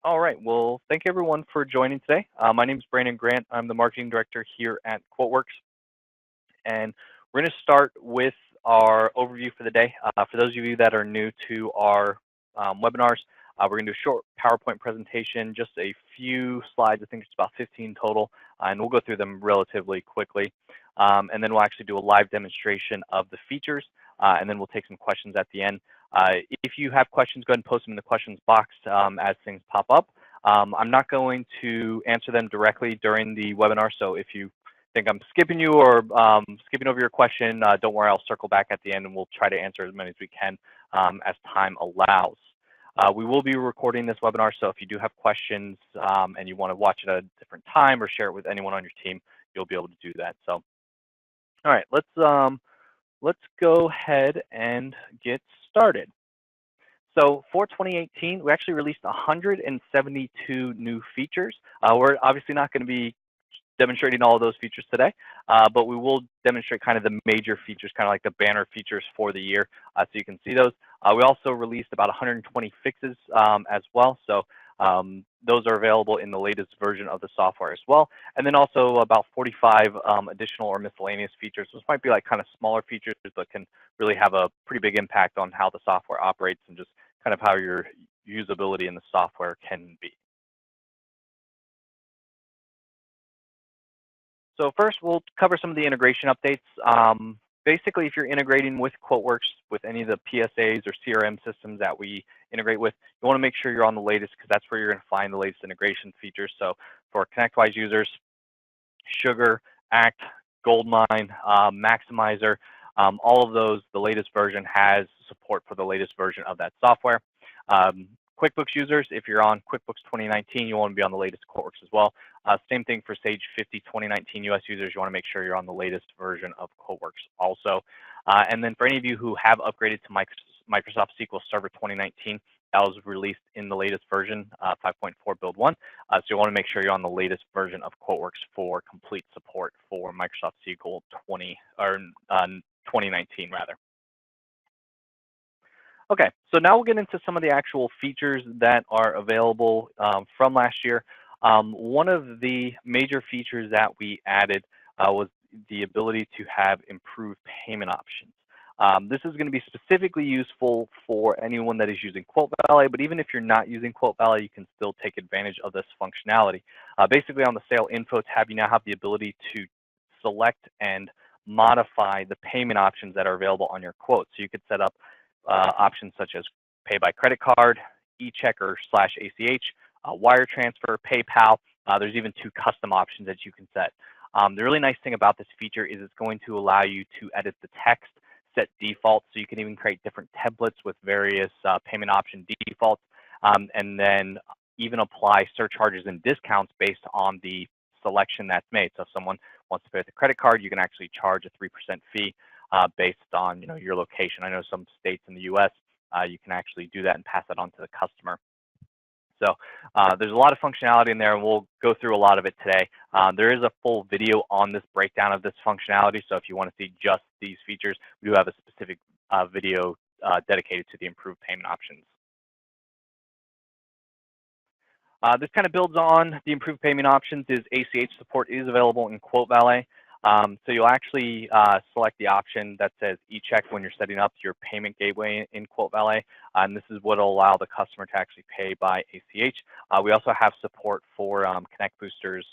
All right. Well, thank you everyone for joining today. My name is Brandon Grant. I'm the marketing director here at QuoteWerks, and we're going to start with our overview for the day. For those of you that are new to our webinars, we're going to do a short PowerPoint presentation, just a few slides. I think it's about 15 total, and we'll go through them relatively quickly. And then we'll actually do a live demonstration of the features, and then we'll take some questions at the end. If you have questions, go ahead and post them in the questions box as things pop up. I'm not going to answer them directly during the webinar, so if you think I'm skipping you or skipping over your question, don't worry, I'll circle back at the end and we'll try to answer as many as we can as time allows. We will be recording this webinar, so if you do have questions and you want to watch it at a different time or share it with anyone on your team, you'll be able to do that. So, all right, let's go ahead and get started. So for 2018, we actually released 172 new features. We're obviously not going to be demonstrating all of those features today, but we will demonstrate kind of the major features, kind of like the banner features for the year, so you can see those. We also released about 120 fixes as well, so those are available in the latest version of the software as well. And then also about 45 additional or miscellaneous features. Those might be like kind of smaller features, but can really have a pretty big impact on how the software operates and just kind of how your usability in the software can be. So first, we'll cover some of the integration updates. Basically, if you're integrating with QuoteWerks, with any of the PSAs or CRM systems that we integrate with, you want to make sure you're on the latest because that's where you're going to find the latest integration features. So for ConnectWise users, Sugar, Act, Goldmine, Maximizer, all of those, the latest version has support for the latest version of that software. QuickBooks users, if you're on QuickBooks 2019, you want to be on the latest QuoteWerks as well. Same thing for Sage 50 2019 US users, you want to make sure you're on the latest version of QuoteWerks also. And then for any of you who have upgraded to Microsoft SQL Server 2019, that was released in the latest version, 5.4 build 1. So you want to make sure you're on the latest version of QuoteWerks for complete support for Microsoft SQL 2019 rather. Okay, so now we'll get into some of the actual features that are available from last year. One of the major features that we added was the ability to have improved payment options. This is going to be specifically useful for anyone that is using Quote Valet, but even if you're not using Quote Valet, you can still take advantage of this functionality. Basically, on the Sale Info tab, you now have the ability to select and modify the payment options that are available on your quote. So you could set up options such as pay by credit card, e-check or /ACH, wire transfer, PayPal. There's even 2 custom options that you can set. The really nice thing about this feature is it's going to allow you to edit the text, set defaults, so you can even create different templates with various payment option defaults, and then even apply surcharges and discounts based on the selection that's made. So if someone wants to pay with a credit card, you can actually charge a 3% fee based on your location. I know some states in the U.S. You can actually do that and pass that on to the customer. So there's a lot of functionality in there, and we'll go through a lot of it today. There is a full video on this breakdown of this functionality, so if you want to see just these features, we do have a specific video dedicated to the improved payment options. This kind of builds on the improved payment options. ACH support is available in Quote Valet. So you'll actually select the option that says e-check when you're setting up your payment gateway in Quote Valet, and this is what will allow the customer to actually pay by ACH. We also have support for Connect Booster's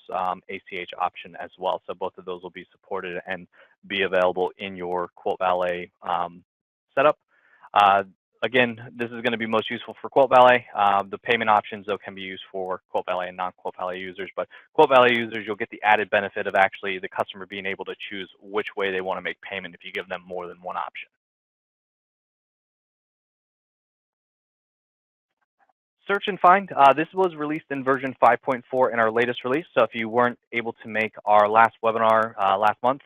ACH option as well, so both of those will be supported and be available in your Quote Valet setup. Again, this is going to be most useful for Quote Valet. The payment options, though, can be used for Quote Valet and non-Quote Valet users. But Quote Valet users, you'll get the added benefit of actually the customer being able to choose which way they want to make payment if you give them more than one option. Search and Find, this was released in version 5.4 in our latest release. So if you weren't able to make our last webinar last month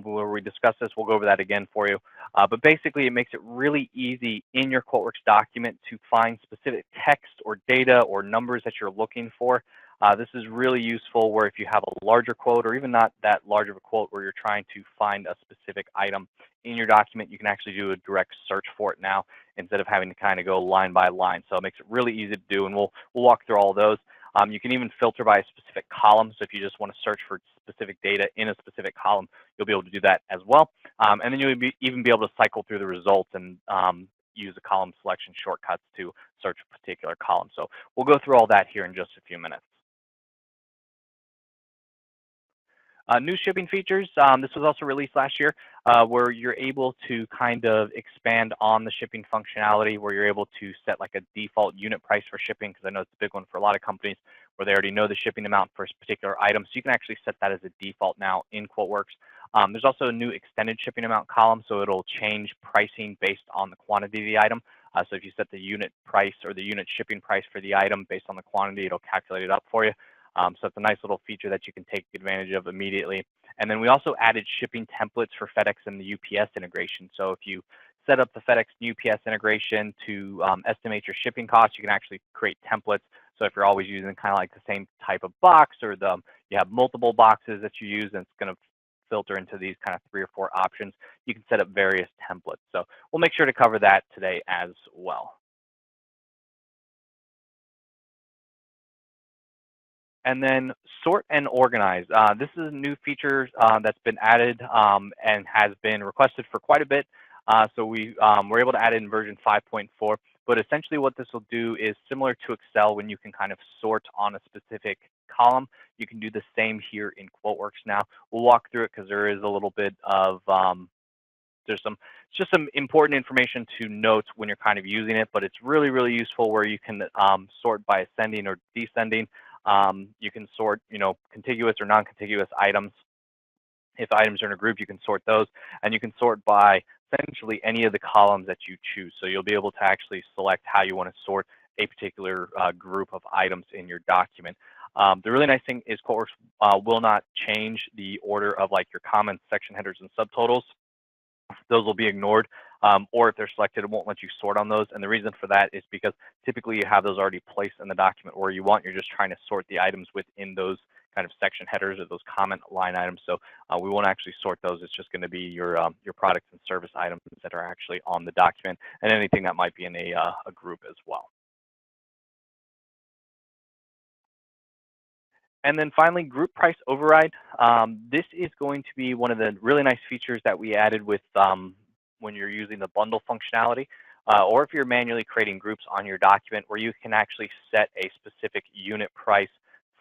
where we discussed this, we'll go over that again for you. But basically, it makes it really easy in your QuoteWerks document to find specific text or data or numbers that you're looking for. This is really useful where if you have a larger quote, or even not that large of a quote, where you're trying to find a specific item in your document, you can actually do a direct search for it now instead of having to kind of go line by line. So it makes it really easy to do, and we'll walk through all of those. You can even filter by a specific column. So if you just want to search for specific data in a specific column, you'll be able to do that as well. And then you'll even be able to cycle through the results and use the column selection shortcuts to search a particular column. So we'll go through all that here in just a few minutes. New shipping features, this was also released last year, where you're able to kind of expand on the shipping functionality, where you're able to set like a default unit price for shipping, because I know it's a big one for a lot of companies where they already know the shipping amount for a particular item. So you can actually set that as a default now in QuoteWerks. There's also a new extended shipping amount column, so it'll change pricing based on the quantity of the item. So if you set the unit price or the unit shipping price for the item based on the quantity, it'll calculate it up for you. So it's a nice little feature that you can take advantage of immediately. And then we also added shipping templates for FedEx and the UPS integration. So if you set up the FedEx and UPS integration to estimate your shipping costs, you can actually create templates. So if you're always using kind of like the same type of box, or you have multiple boxes that you use, and it's going to filter into these kind of 3 or 4 options, you can set up various templates. So we'll make sure to cover that today as well. And then sort and organize. This is a new feature that's been added and has been requested for quite a bit. So we were able to add it in version 5.4. But essentially what this will do is similar to Excel, when you can kind of sort on a specific column. You can do the same here in QuoteWerks now. We'll walk through it because there is a little bit of there's just some important information to note when you're kind of using it, but it's really, really useful where you can sort by ascending or descending. You can sort, contiguous or non-contiguous items. If items are in a group, you can sort those, and you can sort by essentially any of the columns that you choose. So you'll be able to actually select how you want to sort a particular group of items in your document. The really nice thing is QuoteWerks will not change the order of like your comments, section headers, and subtotals. Those will be ignored, or if they're selected, it won't let you sort on those. And the reason for that is because typically you have those already placed in the document where you want. You're just trying to sort the items within those kind of section headers or those comment line items. So we won't actually sort those. It's just going to be your products and service items that are actually on the document, and anything that might be in a group as well. And then finally, group price override. This is going to be one of the really nice features that we added with when you're using the bundle functionality, or if you're manually creating groups on your document, where you can actually set a specific unit price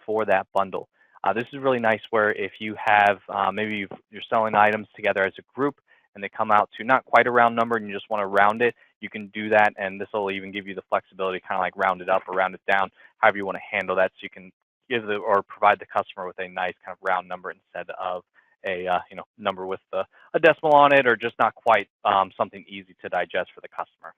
for that bundle. This is really nice where if you have, maybe you're selling items together as a group and they come out to not quite a round number and you just want to round it, you can do that, and this will even give you the flexibility kind of like round it up or round it down, however you want to handle that, so you can give or provide the customer with a nice kind of round number instead of a number with a decimal on it, or just not quite something easy to digest for the customer.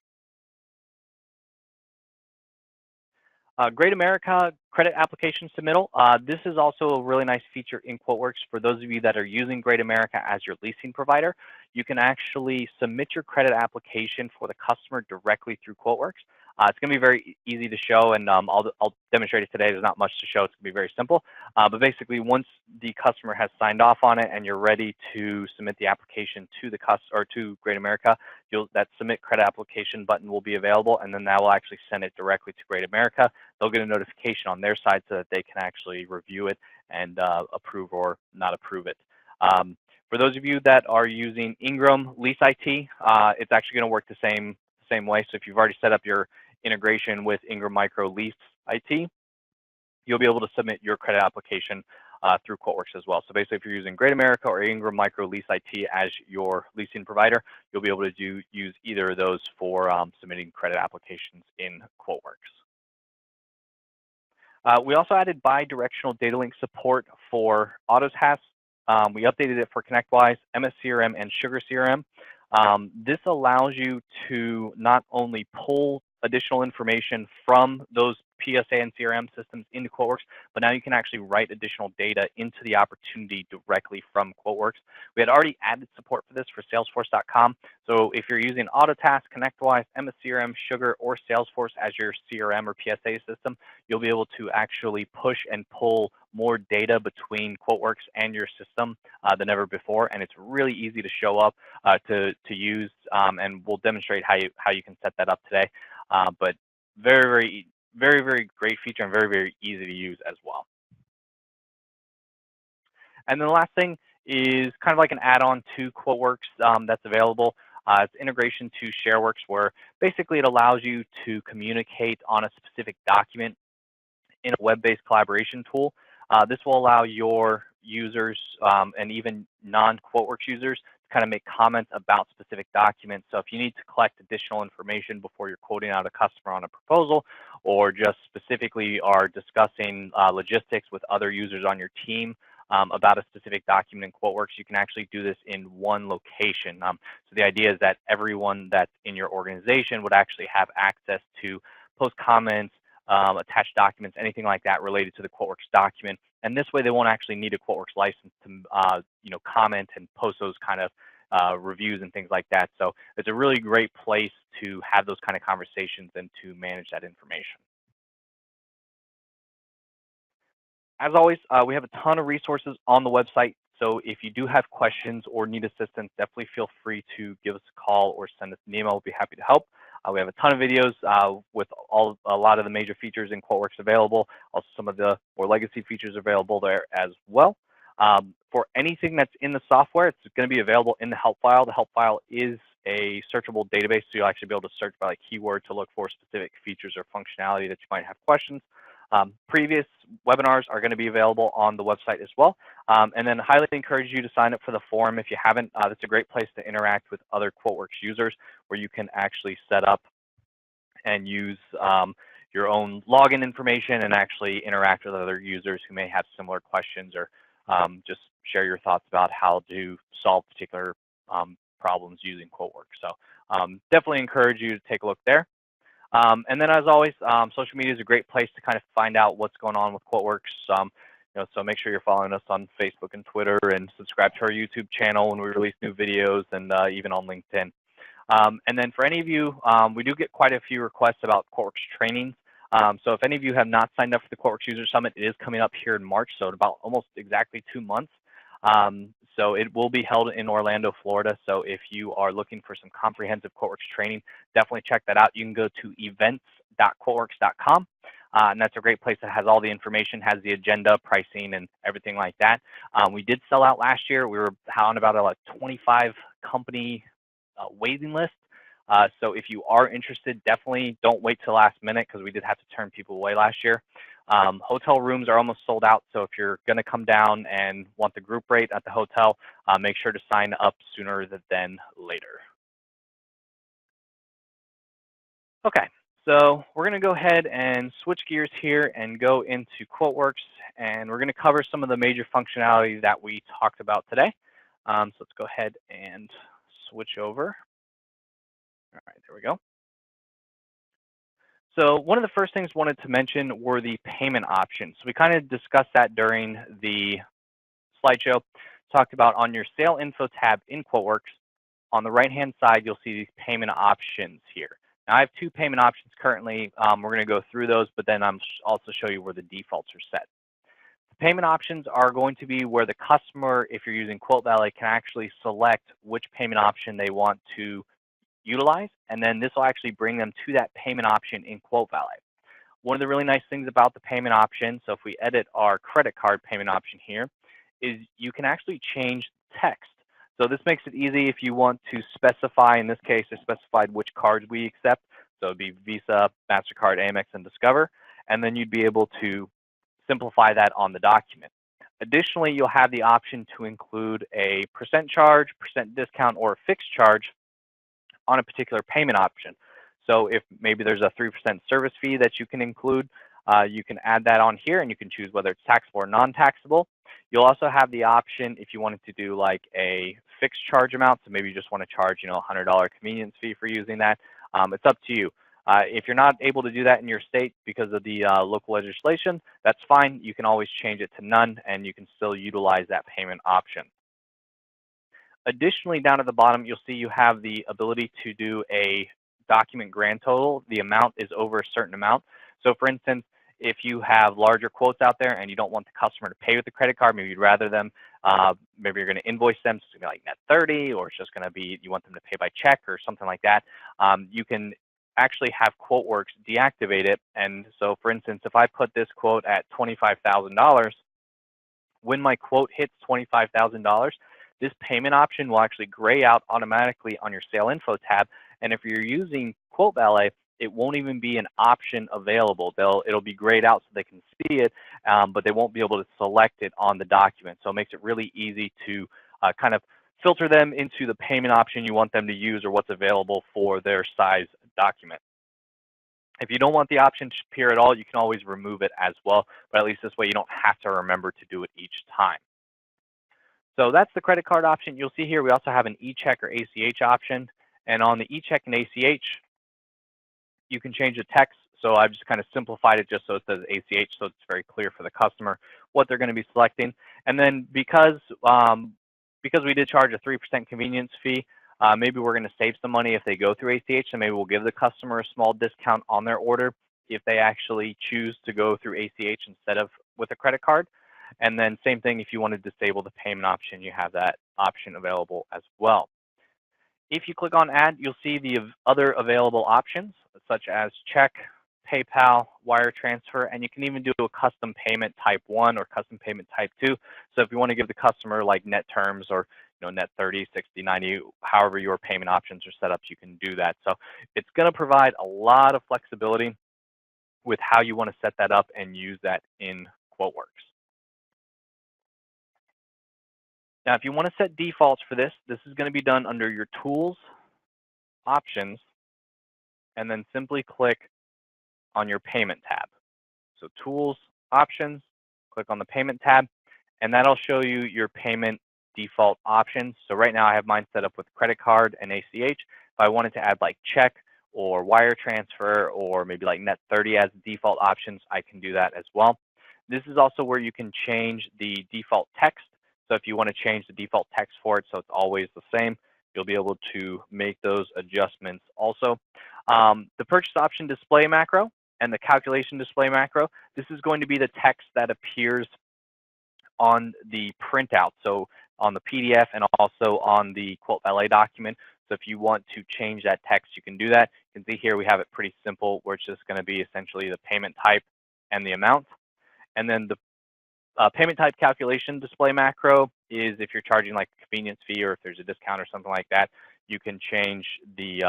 Great America credit application submittal. This is also a really nice feature in QuoteWerks. For those of you that are using Great America as your leasing provider, you can actually submit your credit application for the customer directly through QuoteWerks. It's going to be very easy to show, and I'll demonstrate it today. There's not much to show. It's going to be very simple. But basically, once the customer has signed off on it and you're ready to submit the application to the customer or to Great America, that submit credit application button will be available, and then that will actually send it directly to Great America. They'll get a notification on their side so that they can actually review it and approve or not approve it. For those of you that are using Ingram Lease IT, it's actually going to work the same way. So if you've already set up your integration with Ingram Micro Lease IT, you'll be able to submit your credit application through QuoteWerks as well. So basically, if you're using Great America or Ingram Micro Lease IT as your leasing provider, you'll be able to use either of those for submitting credit applications in QuoteWerks. We also added bi-directional data link support for AutoTask. We updated it for ConnectWise, MS CRM, and Sugar CRM. This allows you to not only pull additional information from those PSA and CRM systems into QuoteWerks, but now you can actually write additional data into the opportunity directly from QuoteWerks. We had already added support for this for Salesforce.com. So if you're using Autotask, ConnectWise, MS CRM, Sugar, or Salesforce as your CRM or PSA system, you'll be able to actually push and pull more data between QuoteWerks and your system than ever before, and it's really easy to show up to use, and we'll demonstrate how you can set that up today. But very great feature and very easy to use as well. And then the last thing is kind of like an add-on to QuoteWerks that's available. It's integration to ShareWorks, where basically it allows you to communicate on a specific document in a web-based collaboration tool. This will allow your users and even non-QuoteWerks users to kind of make comments about specific documents. So if you need to collect additional information before you're quoting out a customer on a proposal, or just specifically are discussing logistics with other users on your team about a specific document in QuoteWerks, you can actually do this in one location. So the idea is that everyone that's in your organization would actually have access to post comments, attached documents, anything like that related to the QuoteWerks document. And this way, they won't actually need a QuoteWerks license to comment and post those kind of reviews and things like that. So it's a really great place to have those kind of conversations and to manage that information. As always, we have a ton of resources on the website. So if you do have questions or need assistance, definitely feel free to give us a call or send us an email. We'll be happy to help. We have a ton of videos with a lot of the major features in QuoteWerks available. Also, some of the more legacy features available there as well. For anything that's in the software, it's going to be available in the help file. The help file is a searchable database, so you'll actually be able to search by like keyword to look for specific features or functionality that you might have questions. Previous webinars are going to be available on the website as well. And then highly encourage you to sign up for the forum if you haven't. That's a great place to interact with other QuoteWerks users, where you can actually set up and use your own login information and actually interact with other users who may have similar questions, or just share your thoughts about how to solve particular problems using QuoteWerks. So definitely encourage you to take a look there. And then, as always, social media is a great place to kind of find out what's going on with QuoteWerks. So make sure you're following us on Facebook and Twitter, and subscribe to our YouTube channel when we release new videos, and even on LinkedIn. And then for any of you, we do get quite a few requests about QuoteWerks trainings. So if any of you have not signed up for the QuoteWerks User Summit, it is coming up here in March, so in about almost exactly 2 months. So it will be held in Orlando, Florida. So if you are looking for some comprehensive QuoteWerks training, definitely check that out. You can go to events.quoteworks.com. And that's a great place that has all the information, has the agenda, pricing, and everything like that. We did sell out last year. We were on about a 25 company waiting list. So if you are interested, definitely don't wait till last minute, because we did have to turn people away last year. Hotel rooms are almost sold out, so if you're going to come down and want the group rate at the hotel, make sure to sign up sooner than later. Okay, so we're going to go ahead and switch gears here and go into QuoteWerks, and we're going to cover some of the major functionality that we talked about today. So let's go ahead and switch over. All right, there we go. So one of the first things I wanted to mention were the payment options. So we kind of discussed that during the slideshow. Talked about on your sale info tab in QuoteWerks, on the right-hand side, you'll see these payment options here. Now I have 2 payment options currently. We're going to go through those, but then I'm also show you where the defaults are set. The payment options are going to be where the customer, if you're using QuoteValet, can actually select which payment option they want to utilize, and then this will actually bring them to that payment option in QuoteValet. One of the really nice things about the payment option, so if we edit our credit card payment option here, is you can actually change text. So this makes it easy if you want to specify, in this case, I specified which cards we accept. So it'd be Visa, MasterCard, Amex, and Discover, and then you'd be able to simplify that on the document. Additionally, you'll have the option to include a % charge, % discount, or a fixed charge on a particular payment option. So if maybe there's a 3% service fee that you can include, you can add that on here, and you can choose whether it's taxable or non-taxable. You'll also have the option if you wanted to do like a fixed charge amount, so maybe you just want to charge, $100 convenience fee for using that. It's up to you. If you're not able to do that in your state because of the local legislation, that's fine. You can always change it to none, and you can still utilize that payment option. Additionally, down at the bottom, you'll see you have the ability to do a document grand total. The amount is over a certain amount. So for instance, if you have larger quotes out there and you don't want the customer to pay with the credit card, maybe you'd rather them, maybe you're going to invoice them, so it's going to be like net 30, or it's just going to be, you want them to pay by check or something like that. You can actually have QuoteWerks deactivate it. And so for instance, if I put this quote at $25,000, when my quote hits $25,000, this payment option will actually gray out automatically on your sale info tab. And if you're using Quote Valet, it won't even be an option available. It'll be grayed out so they can see it, but they won't be able to select it on the document. So it makes it really easy to kind of filter them into the payment option you want them to use or what's available for their size document. If you don't want the option to appear at all, you can always remove it as well, but at least this way you don't have to remember to do it each time. So that's the credit card option. You'll see here we also have an e-check or ACH option. And on the e-check and ACH, you can change the text. So I've just kind of simplified it just so it says ACH, so it's very clear for the customer what they're going to be selecting. And then because we did charge a 3% convenience fee, maybe we're going to save some money if they go through ACH, and maybe we'll give the customer a small discount on their order if they actually choose to go through ACH instead of with a credit card. And then same thing, if you want to disable the payment option, you have that option available as well. If you click on Add, you'll see the other available options, such as check, PayPal, wire transfer, and you can even do a custom payment type 1 or custom payment type 2. So if you want to give the customer like net terms or net 30, 60, 90, however your payment options are set up, you can do that. So it's going to provide a lot of flexibility with how you want to set that up and use that in QuoteWerks. Now, if you want to set defaults for this, this is going to be done under your Tools, Options, and then simply click on your Payment tab. So Tools, Options, click on the Payment tab, and that'll show you your payment default options. So right now I have mine set up with credit card and ACH. If I wanted to add like check or wire transfer or maybe like net 30 as default options, I can do that as well. This is also where you can change the default text. So if you want to change the default text for it so it's always the same, you'll be able to make those adjustments also. The purchase option display macro and the calculation display macro, this is going to be the text that appears on the printout, so on the PDF and also on the Quote Valet document. So if you want to change that text, you can do that. You can see here we have it pretty simple, where it's just going to be essentially the payment type and the amount. And then the payment type calculation display macro is if you're charging like a convenience fee or if there's a discount or something like that, you can change the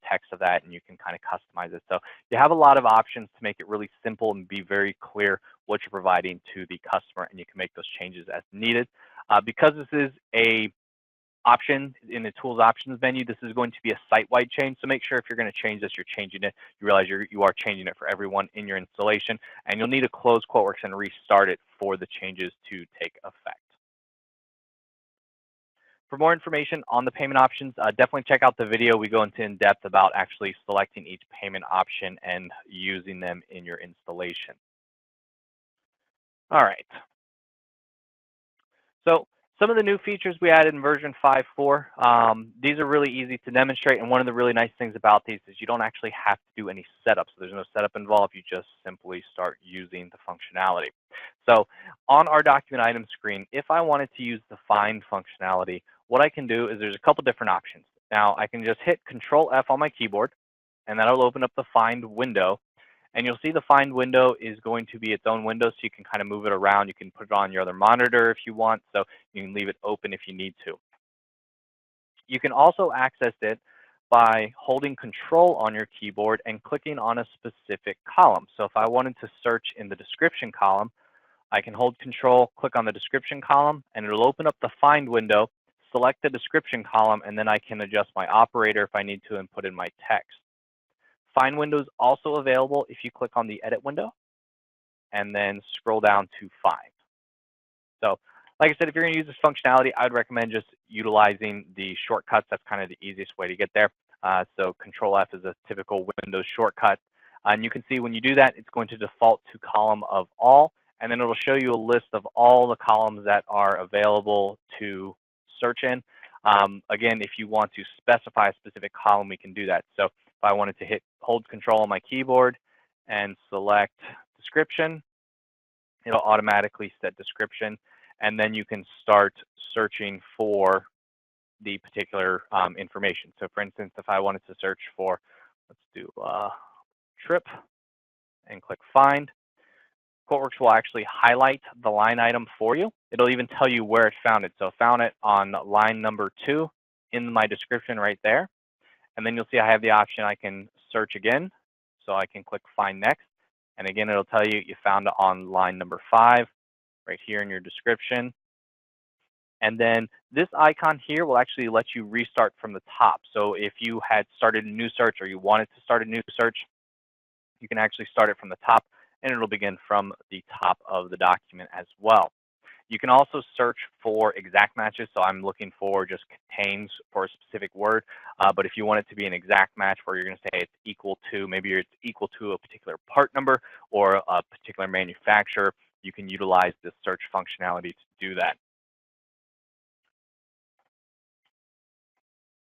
text of that and you can kind of customize it. So you have a lot of options to make it really simple and be very clear what you're providing to the customer, and you can make those changes as needed. Because this is a option in the Tools Options menu, this is going to be a site-wide change. So make sure if you're going to change this, you're changing it. You realize you are changing it for everyone in your installation, and you'll need to close QuoteWerks and restart it for the changes to take effect. For more information on the payment options, definitely check out the video. We go into in-depth about actually selecting each payment option and using them in your installation. All right. So some of the new features we added in version 5.4, these are really easy to demonstrate, and one of the really nice things about these is you don't actually have to do any setup. So there's no setup involved. You just simply start using the functionality. So on our document item screen, if I wanted to use the find functionality, what I can do is there's a couple different options. Now I can just hit Control F on my keyboard, and that'll open up the find window. And you'll see the find window is going to be its own window, so you can kind of move it around. You can put it on your other monitor if you want, so you can leave it open if you need to. You can also access it by holding Control on your keyboard and clicking on a specific column. So if I wanted to search in the description column, I can hold Control, click on the description column, and it'll open up the find window, select the description column, and then I can adjust my operator if I need to and put in my text. Find window is also available if you click on the edit window and then scroll down to find. So like I said, if you're going to use this functionality, I would recommend just utilizing the shortcuts. That's kind of the easiest way to get there. So Control F is a typical Windows shortcut. And you can see when you do that, it's going to default to column of all, and then it'll show you a list of all the columns that are available to search in. Again, if you want to specify a specific column, we can do that. So if I wanted to hold Control on my keyboard and select description, it'll automatically set description, and then you can start searching for the particular information. So for instance, if I wanted to search for, let's do trip and click find, QuoteWerks will actually highlight the line item for you. It'll even tell you where it found it. So I found it on line number 2 in my description right there. And then you'll see I have the option I can search again. So I can click find next. And again, it'll tell you you found it on line number 5 right here in your description. And then this icon here will actually let you restart from the top. So if you had started a new search or you wanted to start a new search, you can actually start it from the top, and it'll begin from the top of the document as well. You can also search for exact matches. So I'm looking for just contains for a specific word. But if you want it to be an exact match where you're going to say it's equal to, maybe it's equal to a particular part number or a particular manufacturer, you can utilize this search functionality to do that.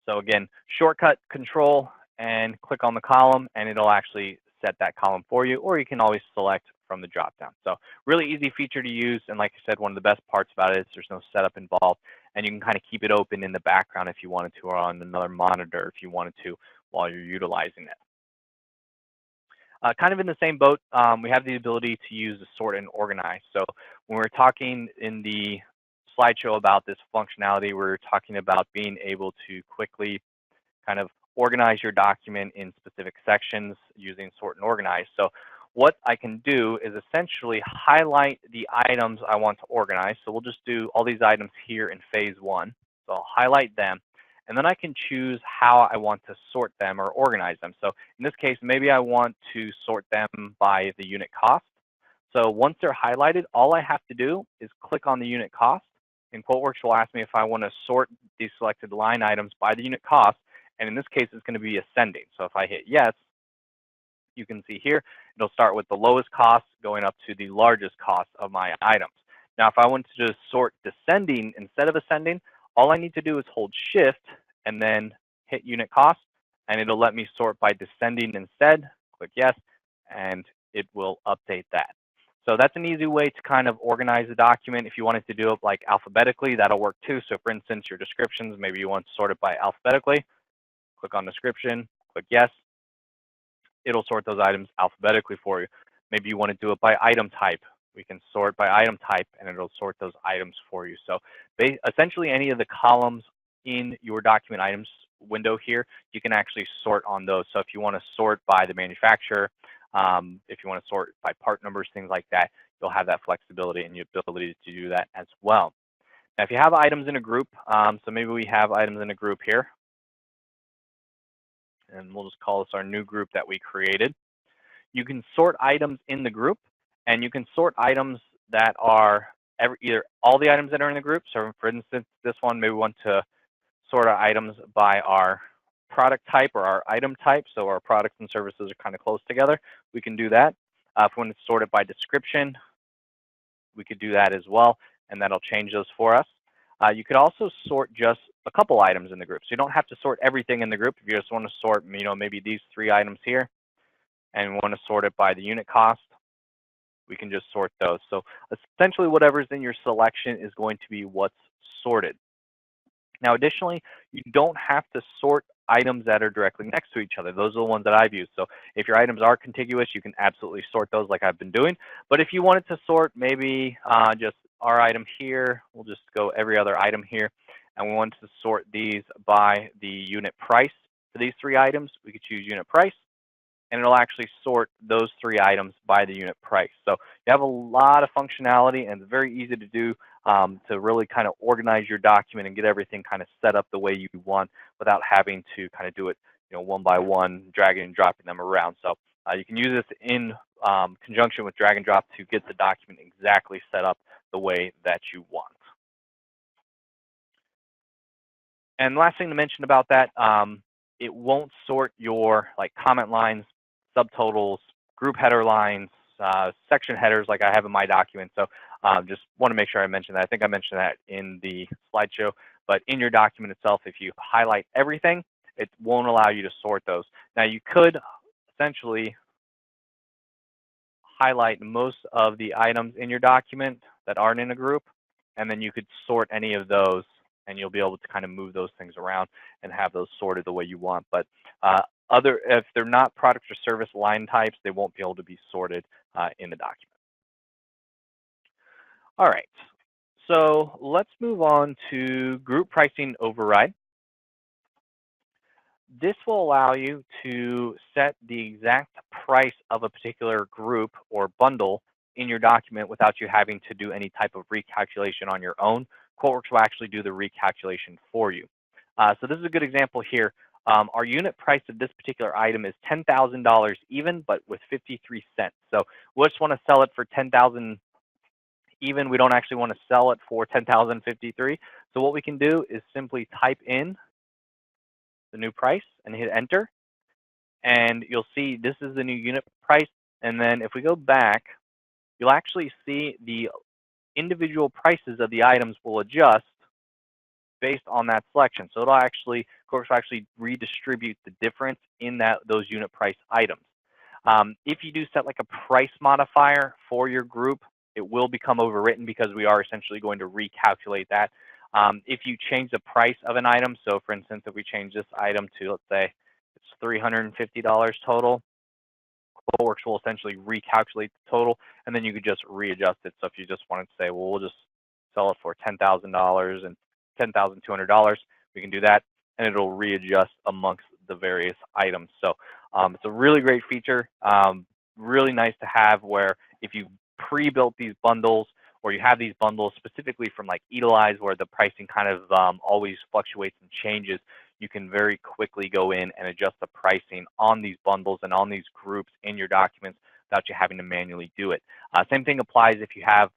So again, shortcut Control and click on the column, and it'll actually set that column for you, or you can always select from the dropdown. So really easy feature to use, and like I said, one of the best parts about it is there's no setup involved, and you can kind of keep it open in the background if you wanted to, or on another monitor if you wanted to while you're utilizing it. Kind of in the same boat, we have the ability to use the sort and organize. So when we're talking in the slideshow about this functionality, we're talking about being able to quickly kind of organize your document in specific sections using sort and organize. So what I can do is essentially highlight the items I want to organize. So we'll just do all these items here in phase 1. So I'll highlight them, and then I can choose how I want to sort them or organize them. So in this case, maybe I want to sort them by the unit cost. So once they're highlighted, all I have to do is click on the unit cost, and QuoteWerks will ask me if I want to sort these selected line items by the unit cost. And in this case, it's going to be ascending. So if I hit yes, you can see here, it'll start with the lowest cost going up to the largest cost of my items. Now, if I want to just sort descending instead of ascending, all I need to do is hold Shift and then hit unit cost, and it'll let me sort by descending instead. Click yes, and it will update that. So that's an easy way to kind of organize the document. If you wanted to do it like alphabetically, that'll work too. So for instance, your descriptions, maybe you want to sort it by alphabetically. Click on description, click yes. It'll sort those items alphabetically for you. Maybe you want to do it by item type. We can sort by item type, and it'll sort those items for you. So essentially any of the columns in your document items window here, you can actually sort on those. So if you want to sort by the manufacturer, if you want to sort by part numbers, things like that, you'll have that flexibility and the ability to do that as well. Now, if you have items in a group, so maybe we have items in a group here, and we'll just call this our new group that we created. You can sort items in the group, and you can sort items that are either all the items that are in the group. So for instance, this one, maybe we want to sort our items by our product type or our item type. So our products and services are kind of close together. We can do that. If we want to sort it by description, we could do that as well, and that'll change those for us. You could also sort just a couple items in the group. So you don't have to sort everything in the group. If you just want to sort, maybe these 3 items here, and we want to sort it by the unit cost, we can just sort those. So essentially whatever's in your selection is going to be what's sorted. Now additionally, you don't have to sort items that are directly next to each other. Those are the ones that I've used. So if your items are contiguous, you can absolutely sort those like I've been doing. But if you wanted to sort maybe just our item here, we'll just go every other item here, and we want to sort these by the unit price for these 3 items, we could choose unit price, and it'll actually sort those 3 items by the unit price. So you have a lot of functionality, and it's very easy to do to really kind of organize your document and get everything kind of set up the way you want without having to kind of do it one by one, dragging and dropping them around. So you can use this in conjunction with drag and drop to get the document exactly set up the way that you want. And the last thing to mention about that, it won't sort your like comment lines, subtotals, group header lines, section headers like I have in my document. So just want to make sure I mention that. I think I mentioned that in the slideshow, but in your document itself, if you highlight everything, it won't allow you to sort those. Now you could essentially highlight most of the items in your document that aren't in a group, and then you could sort any of those, and you'll be able to kind of move those things around and have those sorted the way you want. But if they're not product or service line types, they won't be able to be sorted in the document. All right, so let's move on to group pricing override. This will allow you to set the exact price of a particular group or bundle in your document without you having to do any type of recalculation on your own. QuoteWerks will actually do the recalculation for you. So this is a good example here. Our unit price of this particular item is $10,000 even, but with 53 cents. So we just want to sell it for 10,000 even. We don't actually want to sell it for 10,053. So what we can do is simply type in the new price and hit enter, and you'll see this is the new unit price. And then if we go back, you'll actually see the individual prices of the items will adjust based on that selection. So it'll actually, QuoteWerks will actually redistribute the difference in those unit price items. If you do set like a price modifier for your group, it will become overwritten because we are essentially going to recalculate that. If you change the price of an item, so for instance, if we change this item to, let's say, it's $350 total, QuoteWerks will essentially recalculate the total, and then you could just readjust it. So if you just wanted to say, well, we'll just sell it for $10,000 and $10,200, we can do that, and it'll readjust amongst the various items. So it's a really great feature, really nice to have, where if you pre-built these bundles, or you have these bundles specifically from like Eatalize where the pricing kind of always fluctuates and changes, you can very quickly go in and adjust the pricing on these bundles and on these groups in your documents without you having to manually do it. Same thing applies if you have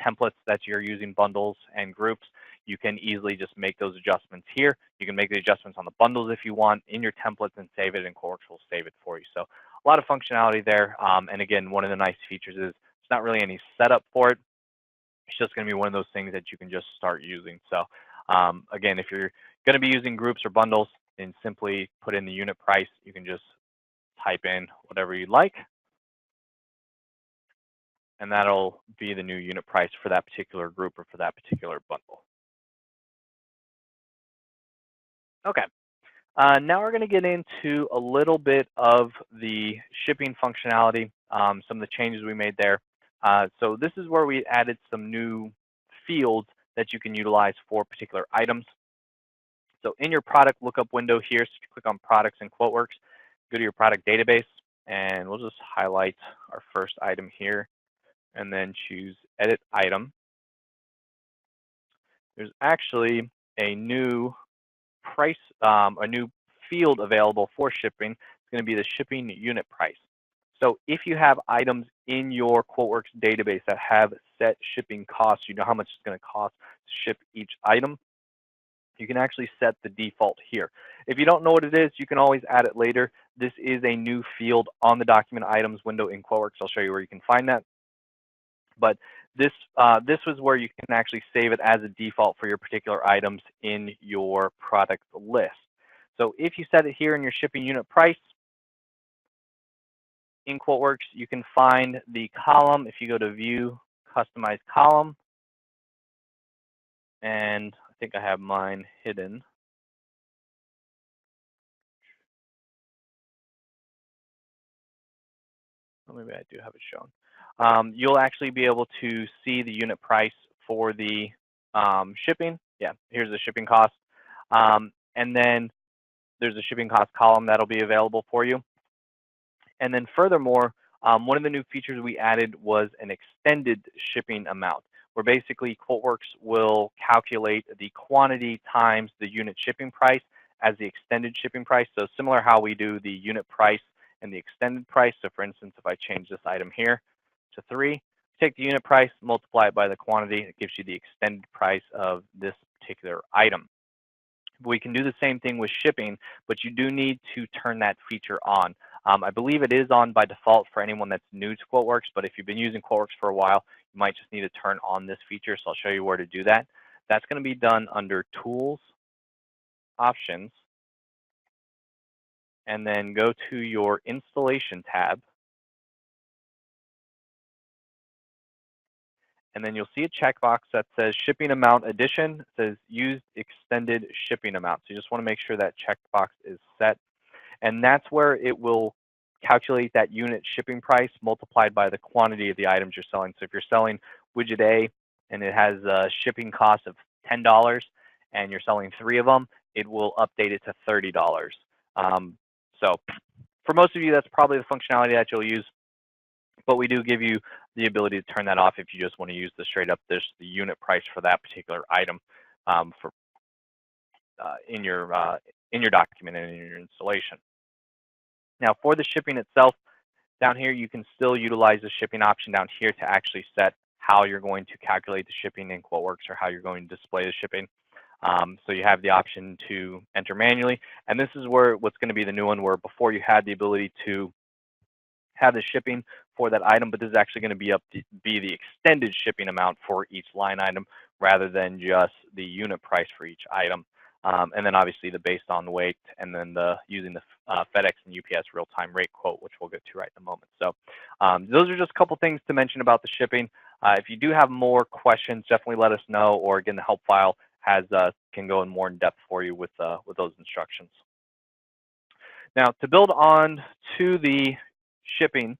templates that you're using bundles and groups. You can easily just make those adjustments here. You can make the adjustments on the bundles if you want in your templates and save it, and QuoteWerks will save it for you. So a lot of functionality there. And again, one of the nice features is it's not really any setup for it. It's just going to be one of those things that you can just start using. So again, if you're going to be using groups or bundles, then simply put in the unit price. You can just type in whatever you'd like, and that'll be the new unit price for that particular group or for that particular bundle. Okay, now we're going to get into a little bit of the shipping functionality, some of the changes we made there. So this is where we added some new fields that you can utilize for particular items. So in your product lookup window here, so if you click on products in QuoteWerks, go to your product database, and we'll just highlight our first item here and then choose edit item. There's actually a new price, a new field available for shipping. It's going to be the shipping unit price. So if you have items in your QuoteWerks database that have set shipping costs, you know how much it's going to cost to ship each item, you can actually set the default here. If you don't know what it is, you can always add it later. This is a new field on the document items window in QuoteWerks. I'll show you where you can find that. But this was where you can actually save it as a default for your particular items in your product list. So if you set it here in your shipping unit price, in QuoteWerks, you can find the column. If you go to View, Customize Column, and I think I have mine hidden. Well, maybe I do have it shown. You'll actually be able to see the unit price for the shipping. Yeah, here's the shipping cost. And then there's a shipping cost column that'll be available for you. And then furthermore, one of the new features we added was an extended shipping amount, where basically QuoteWerks will calculate the quantity times the unit shipping price as the extended shipping price. So similar how we do the unit price and the extended price. So for instance, if I change this item here to 3, take the unit price, multiply it by the quantity, it gives you the extended price of this particular item. We can do the same thing with shipping, but you do need to turn that feature on. I believe it is on by default for anyone that's new to QuoteWerks, but if you've been using QuoteWerks for a while, you might just need to turn on this feature, so I'll show you where to do that. That's going to be done under Tools, Options, and then go to your Installation tab, and then you'll see a checkbox that says Shipping Amount Addition. It says Use Extended Shipping Amount, so you just want to make sure that checkbox is set. And that's where it will calculate that unit shipping price multiplied by the quantity of the items you're selling. So if you're selling widget A and it has a shipping cost of $10 and you're selling 3 of them, it will update it to $30. So for most of you, that's probably the functionality that you'll use, but we do give you the ability to turn that off if you just want to use the straight up the unit price for that particular item in your document and in your installation. Now for the shipping itself, down here you can still utilize the shipping option down here to actually set how you're going to calculate the shipping in QuoteWerks or how you're going to display the shipping. So you have the option to enter manually, and this is where what's going to be the new one, where before you had the ability to have the shipping for that item, but this is actually going to be the extended shipping amount for each line item rather than just the unit price for each item. And then obviously the based on weight, and then using the FedEx and UPS real-time rate quote, which we'll get to right in a moment. So those are just a couple things to mention about the shipping. If you do have more questions, definitely let us know, or again, the help file can go in more in depth for you with those instructions. Now to build on to the shipping,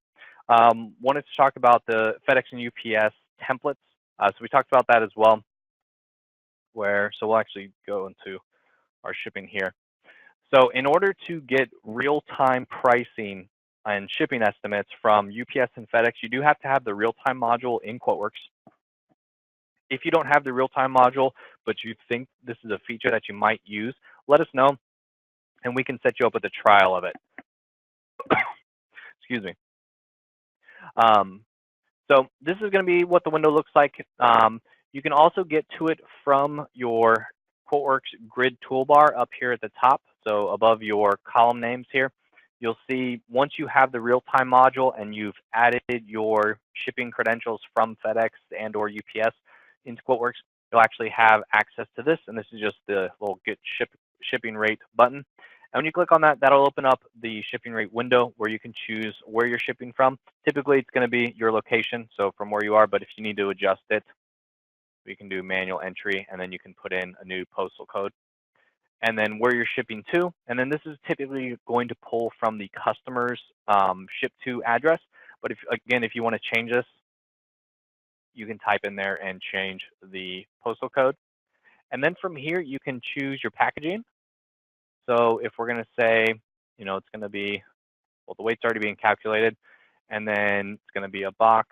wanted to talk about the FedEx and UPS templates. So we talked about that as well. So we'll actually go into our shipping here. So in order to get real-time pricing and shipping estimates from UPS and FedEx, you do have to have the real-time module in QuoteWerks. If you don't have the real-time module, but you think this is a feature that you might use, let us know, and we can set you up with a trial of it. Excuse me. So this is going to be what the window looks like. You can also get to it from your QuoteWerks grid toolbar up here at the top. So above your column names here, you'll see once you have the real-time module and you've added your shipping credentials from FedEx and or UPS into QuoteWerks, you'll actually have access to this. And this is just the little Get Shipping Rate button. And when you click on that, that'll open up the shipping rate window where you can choose where you're shipping from. Typically, it's going to be your location, so from where you are, but if you need to adjust it, we can do manual entry, and then you can put in a new postal code. And then where you're shipping to, and then this is typically going to pull from the customer's ship to address. But if you want to change this, you can type in there and change the postal code. And then from here, you can choose your packaging. So if we're going to say, it's going to be, well, the weight's already being calculated, and then it's going to be a box,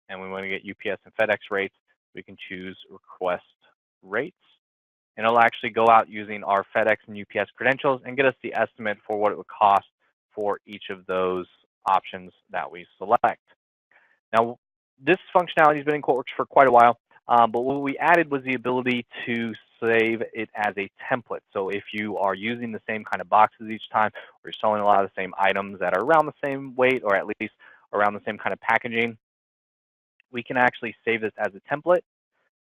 and we want to get UPS and FedEx rates, we can choose Request Rates. And it'll actually go out using our FedEx and UPS credentials and get us the estimate for what it would cost for each of those options that we select. Now, this functionality has been in QuoteWerks for quite a while, but what we added was the ability to save it as a template. So if you are using the same kind of boxes each time, or you're selling a lot of the same items that are around the same weight, or at least around the same kind of packaging, we can actually save this as a template.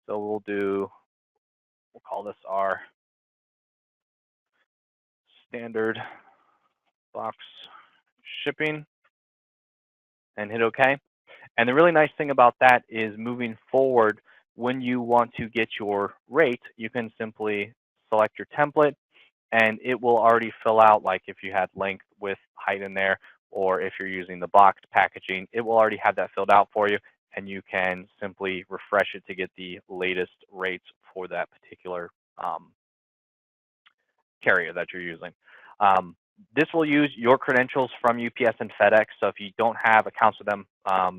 So we'll call this our standard box shipping and hit OK. And the really nice thing about that is moving forward, when you want to get your rate, you can simply select your template and it will already fill out, like if you had length, width, height in there, or if you're using the boxed packaging, it will already have that filled out for you, and you can simply refresh it to get the latest rates for that particular carrier that you're using. This will use your credentials from UPS and FedEx, so if you don't have accounts with them,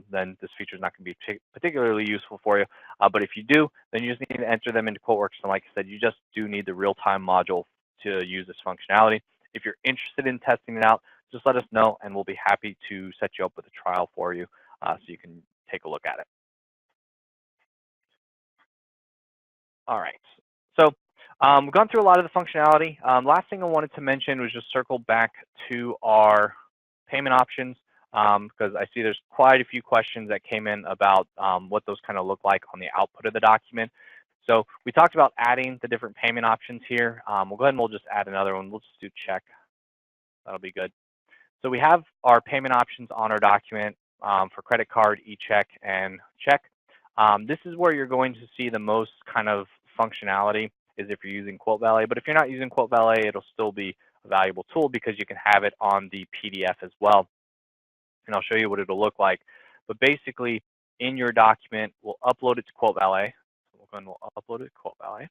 then this feature is not going to be particularly useful for you. But if you do, then you just need to enter them into QuoteWerks, and like I said, you just do need the real-time module to use this functionality. If you're interested in testing it out, just let us know, and we'll be happy to set you up with a trial for you so you can take a look at it. All right. So We've gone through a lot of the functionality. Last thing I wanted to mention was just circle back to our payment options, because I see there's quite a few questions that came in about what those kind of look like on the output of the document. So we talked about adding the different payment options here. We'll go ahead and we'll just add another one. We'll just do check. That'll be good. So we have our payment options on our document for credit card, e-check, and check. This is where you're going to see the most kind of functionality is if you're using Quote Valet. But if you're not using Quote Valet, it'll still be a valuable tool because you can have it on the PDF as well. And I'll show you what it'll look like. But basically, in your document, we'll upload it to Quote Valet. So we'll go and we'll upload it to Quote Valet.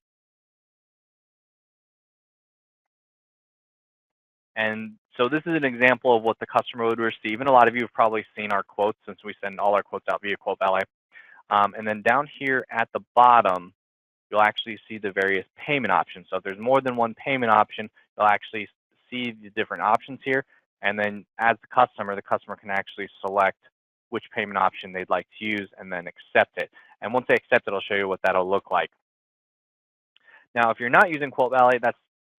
And so this is an example of what the customer would receive. And a lot of you have probably seen our quotes since we send all our quotes out via Quote Valet. And then down here at the bottom, you'll actually see the various payment options. So if there's more than one payment option, you'll actually see the different options here. And then as the customer can actually select which payment option they'd like to use and then accept it. And once they accept it, I'll show you what that'll look like. Now, if you're not using Quote Valet, that's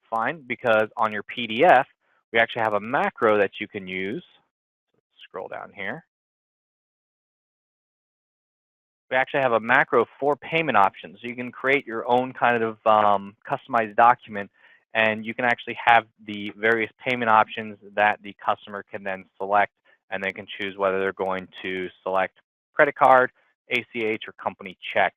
fine, because on your PDF, we actually have a macro that you can use. Let's scroll down here. We actually have a macro for payment options. So you can create your own kind of customized document, and you can actually have the various payment options that the customer can then select, and they can choose whether they're going to select credit card, ACH, or company check.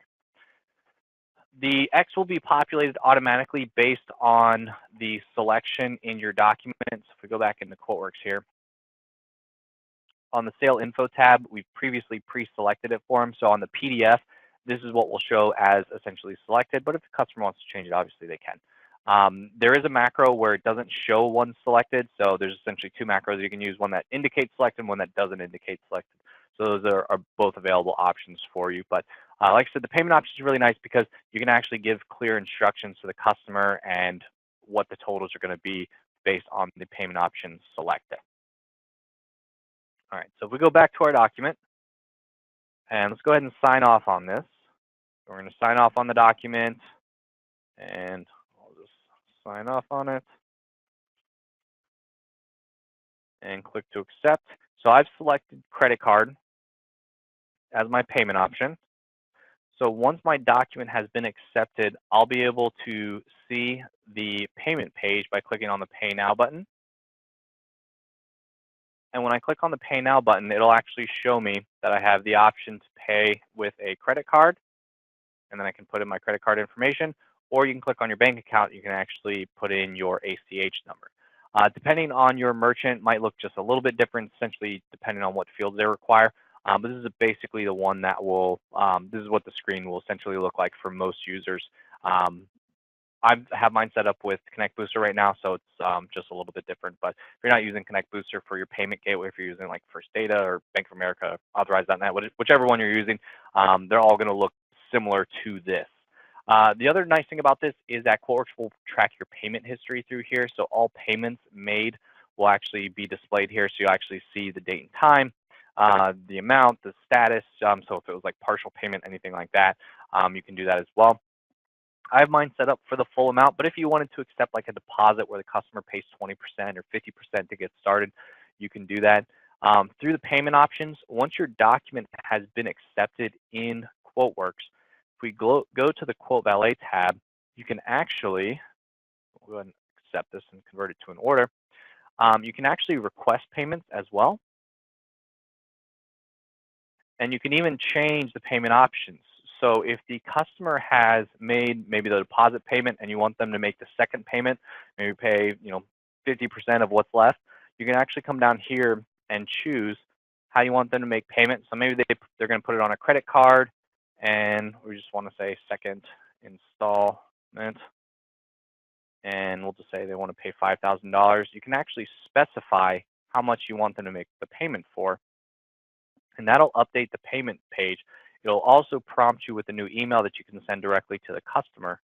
The X will be populated automatically based on the selection in your document. So if we go back into QuoteWerks here, on the sale info tab, we've previously pre-selected it for them. So on the PDF, this is what will show as essentially selected. But if the customer wants to change it, obviously they can. There is a macro where it doesn't show one selected. So there's essentially two macros you can use, one that indicates selected and one that doesn't indicate selected. So those are both available options for you. But like I said, the payment option is really nice because you can actually give clear instructions to the customer and what the totals are going to be based on the payment option selected. All right, so if we go back to our document, and let's go ahead and sign off on this. We're going to sign off on the document, and I'll just sign off on it and click to accept. So I've selected credit card as my payment option. So once my document has been accepted, I'll be able to see the payment page by clicking on the Pay Now button. And when I click on the Pay Now button, it'll actually show me that I have the option to pay with a credit card, and then I can put in my credit card information, or you can click on your bank account. You can actually put in your ACH number. Depending on your merchant, might look just a little bit different, essentially depending on what fields they require. But this is basically the one that will, this is what the screen will essentially look like for most users. I have mine set up with Connect Booster right now, so it's just a little bit different. But if you're not using Connect Booster for your payment gateway, if you're using like First Data or Bank of America, Authorize.net, whichever one you're using, they're all going to look similar to this. The other nice thing about this is that QuoteWerks will track your payment history through here. So all payments made will actually be displayed here. So you'll actually see the date and time, the amount, the status. So if it was like partial payment, anything like that, you can do that as well. I have mine set up for the full amount, but if you wanted to accept like a deposit where the customer pays 20% or 50% to get started, you can do that. Through the payment options, once your document has been accepted in QuoteWerks, if we go to the Quote Valet tab, you can actually, we'll go ahead and accept this and convert it to an order. You can actually request payments as well. And you can even change the payment options. So if the customer has made maybe the deposit payment and you want them to make the second payment, maybe pay 50% of what's left, you can actually come down here and choose how you want them to make payment. So maybe they're going to put it on a credit card, and we just want to say second installment, and we'll just say they want to pay $5,000. You can actually specify how much you want them to make the payment for, and that'll update the payment page. It'll also prompt you with a new email that you can send directly to the customer.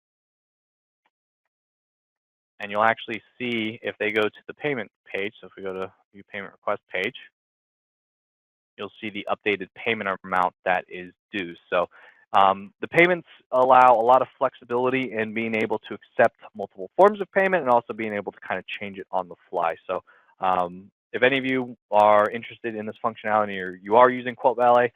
And you'll actually see if they go to the payment page. So if we go to View Payment Request page, you'll see the updated payment amount that is due. So The payments allow a lot of flexibility in being able to accept multiple forms of payment and also being able to kind of change it on the fly. So if any of you are interested in this functionality or you are using Quote Valet,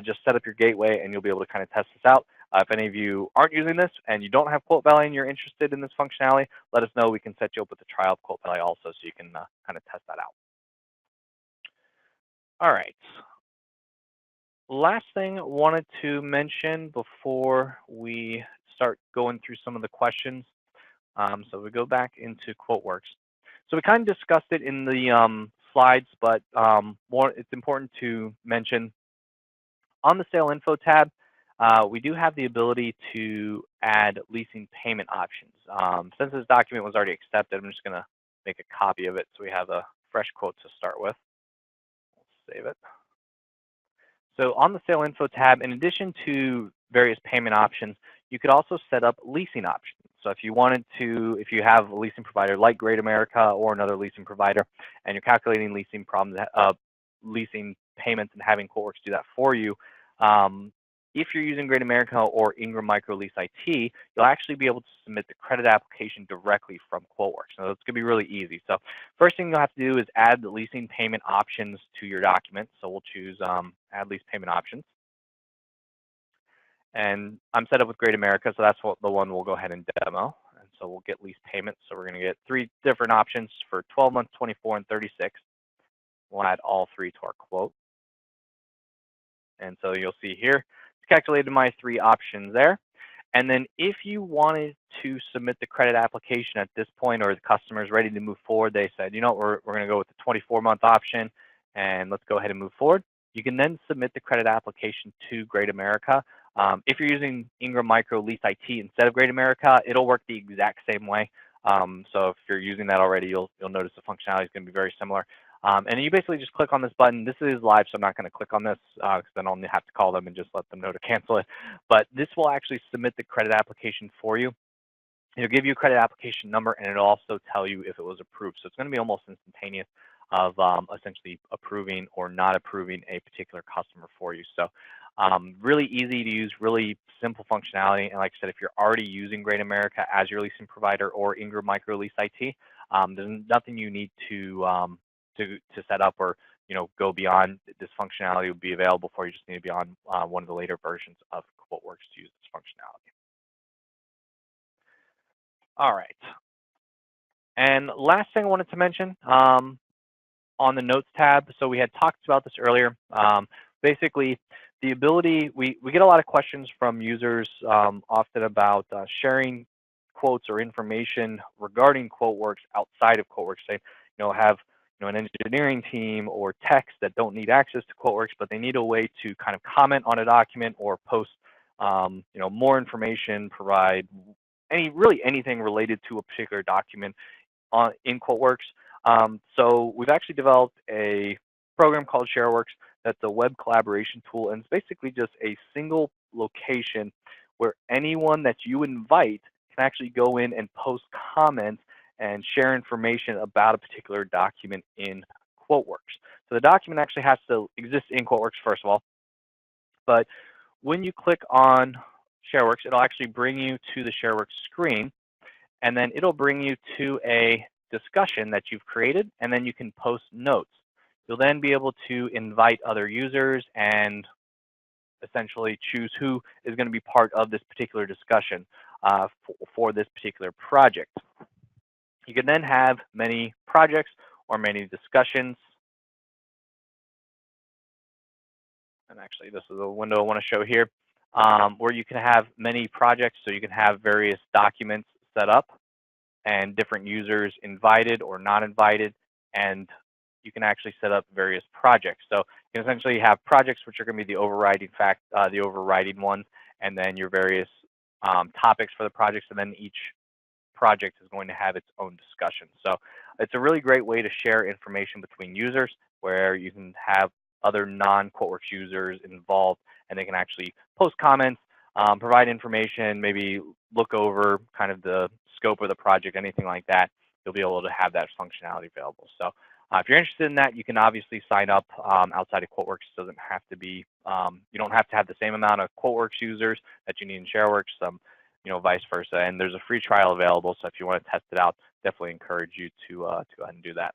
just set up your gateway and you'll be able to kind of test this out. If any of you aren't using this and you don't have Quote Valet and you're interested in this functionality, let us know. We can set you up with a trial of Quote Valet also so you can kind of test that out. All right. Last thing I wanted to mention before we start going through some of the questions. So we go back into QuoteWerks. So we kind of discussed it in the slides, but it's important to mention on the Sale Info tab, we do have the ability to add leasing payment options. Since this document was already accepted, I'm just going to make a copy of it so we have a fresh quote to start with. Let's save it. So on the Sale Info tab, in addition to various payment options, you could also set up leasing options. So if you wanted to, if you have a leasing provider like Great America or another leasing provider, and you're calculating leasing leasing payments and having QuoteWerks do that for you, if you're using Great America or Ingram Micro Lease IT, you'll actually be able to submit the credit application directly from QuoteWerks. So it's going to be really easy. So first thing you'll have to do is add the leasing payment options to your document. So we'll choose add lease payment options. And I'm set up with Great America, so that's the one we'll go ahead and demo. And so we'll get lease payments. So we're going to get 3 different options for 12 months, 24, and 36. We'll add all 3 to our quote. And so you'll see here, it's calculated my 3 options there. And then if you wanted to submit the credit application at this point, or the customer is ready to move forward, they said, you know, we're going to go with the 24-month option, and let's go ahead and move forward. You can then submit the credit application to Great America. If you're using Ingram Micro Lease IT instead of Great America, it'll work the exact same way. So if you're using that already, you'll notice the functionality is going to be very similar. And you basically just click on this button. This is live, so I'm not going to click on this because then I'll have to call them and just let them know to cancel it. But this will actually submit the credit application for you. It'll give you a credit application number, and it'll also tell you if it was approved. So it's going to be almost instantaneous of essentially approving or not approving a particular customer for you. So really easy to use, really simple functionality. And like I said, if you're already using Great America as your leasing provider or Ingram Micro Lease IT, there's nothing you need to set up or go beyond. This functionality will be available for you. Just need to be on one of the later versions of QuoteWerks to use this functionality. All right. And last thing I wanted to mention on the Notes tab. So we had talked about this earlier. Basically, the ability, we get a lot of questions from users often about sharing quotes or information regarding QuoteWerks outside of QuoteWerks. They have an engineering team or techs that don't need access to QuoteWerks, but they need a way to kind of comment on a document or post more information, provide really anything related to a particular document in QuoteWerks. So we've actually developed a program called ShareWorks that's a web collaboration tool, and it's basically just a single location where anyone that you invite can actually go in and post comments and share information about a particular document in QuoteWerks. So the document actually has to exist in QuoteWorks first of all, but when you click on ShareWorks, it'll actually bring you to the ShareWorks screen, and then it'll bring you to a discussion that you've created, and then you can post notes. You'll then be able to invite other users and essentially choose who is going to be part of this particular discussion for this particular project. You can then have many projects or many discussions. And actually, this is a window I want to show here where you can have many projects. So you can have various documents set up and different users invited or not invited, and you can actually set up various projects. So you can essentially have projects which are going to be the overriding ones, and then your various topics for the projects, and then each project is going to have its own discussion. So it's a really great way to share information between users where you can have other non-QuoteWorks users involved, and they can actually post comments, provide information, maybe look over kind of the scope of the project, anything like that. You'll be able to have that functionality available. So If you're interested in that, you can obviously sign up outside of QuoteWorks. It doesn't have to be, you don't have to have the same amount of QuoteWorks users that you need in ShareWorks, vice versa. And there's a free trial available, so if you want to test it out, definitely encourage you to go ahead and do that.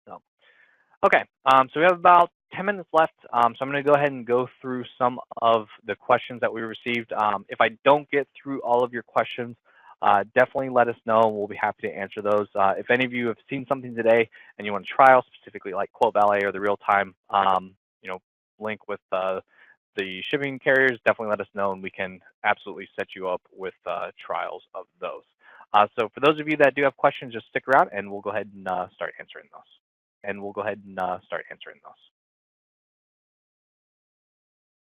So, okay, so we have about 10 minutes left, so I'm going to go ahead and go through some of the questions that we received. If I don't get through all of your questions, definitely let us know, and we'll be happy to answer those. If any of you have seen something today and you want to trial, specifically like Quote Valet or the real-time link with the shipping carriers, definitely let us know, and we can absolutely set you up with trials of those. So for those of you that do have questions, just stick around, and we'll go ahead and start answering those.